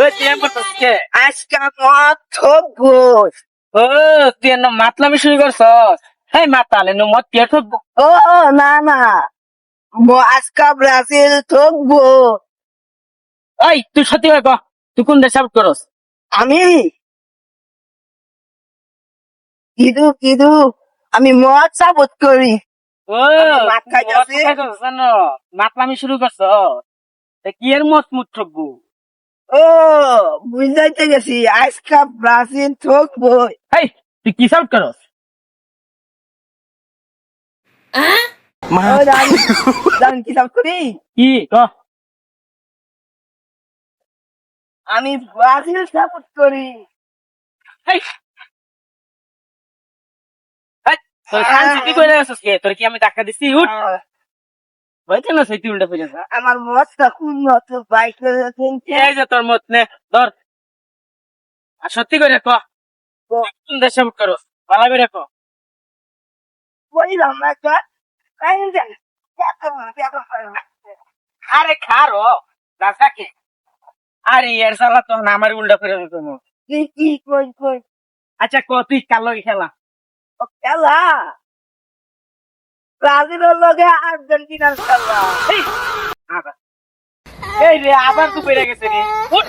ওই তুই এমন করছিস কে? আজকে মদ ঠকবো। ও তুই এর মাতলামি শুরু করছস। হেই মাতালে নো মত কে ঠকবো? ও না না, আজকে ব্রাজিল ঠকবো। ওই তুই সত্যি করে কহ, তুই কোন দেশ সাপোর্ট করস? আমি কিদু আমি মদ সাপোর্ট করি। ও আমি মাত তুই মদ খাইতাছি। খাইছস জানো? মাতলামি শুরু করছস। তা কি এর মত মুত ঠকবো? ও বুঝাইতে গেছি, আজকে ব্রাজিল ঠকবো। হেই তুই কি সাপোর্ট করস? ও জানি কি সাপোর্ট করি। কি কহ? আমি ব্রাজিল সাপোর্ট করি। হেই হেই তোর কান চিপি কইরা আছিস কে? তোর কি আমি ধাক্কা দিছি? উঠ হইছে না তুই উল্টা ফিরে যা। আমার মদটা কোন মত বাইক এই যে তোর মত নে ধর। আর সত্যি করে কহ, তুই কোন দেশ সাপোর্ট করস? ভালো করে কহ। বললাম না একটা আরে খারো দাসাকে। আরে এর সালা তো না আমার উল্টা ফিরে দিত না। কি কই আচ্ছা ক তুই কালো খেলা। খেলা ব্রাজিলের লগে আর্জেন্টিনার খেলা। এই আবার এই রে আবার তুই পেরে গেছে রে। উঠ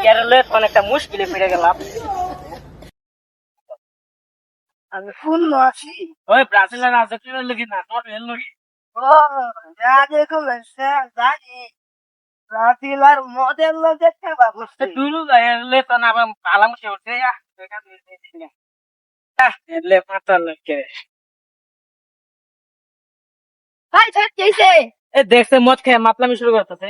কেরলে অনেকটা মুশকিলে পেরে গেলাম। আমি কোন আছি। ওই ব্রাজিলের আর্জেন্টিনার লাগি না তোর এর লাগি। ও যা দেখো জানি ব্রাজিল আর মদের লগে খেলা করছে। তুই এরলে তো না পালাম সে উঠে যা দেখা দিই। এরলে মাতাল লাগে। ভাই ছাড় কেছে এ দেখছে মদ খেয়ে মাতলামি শুরু করতেছে।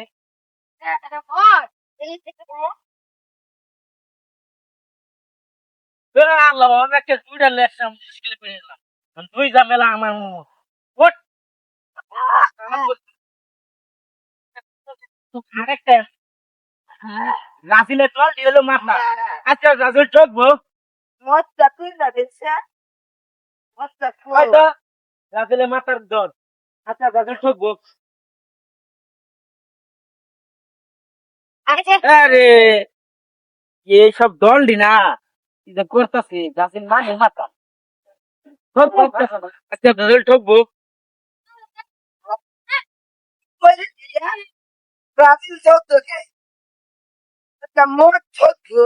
আল্লাহ অনেকটা দুইটা লেখলাম মুশকিলে পেরে গেলাম। দুই ঝামেলা আমার মুখ। ওঠ আরেকটা রাফিলে চল দিলো মাথা। আচ্ছা রাজুল ঠকবো মদটা তুই না দেখছে মদটা হয়তো রাফিলে মাথার দর। আচ্ছা রাজুল ঠকবো। আরে এইসব দলডি না এটা করতেছে গাছের মানে মাথা। আচ্ছা রাজুল ঠকবো। ব্রাজিল চোদ্দকে একটা মদ ঠকবো।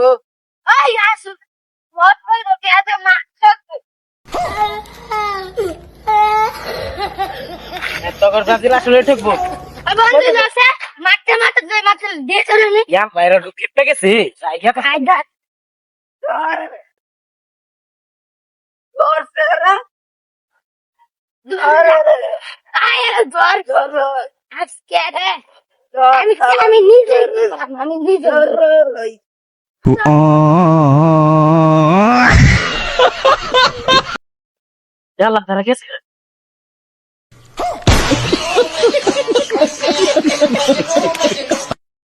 এই আসু মদ ঠকবো এত না ঠকবো। তখন রাজিল আসলে ঠকবো। বন্ধু আছে মারতে মারতে দুই মারতে দিয়ে চলে নি ইয়াম বাইরে ঢুকিতে গেছি জায়গা তো আইডা তোর সেরা আয় জোর জোর আজকে রে আমি নিজে yalla তারা গেছে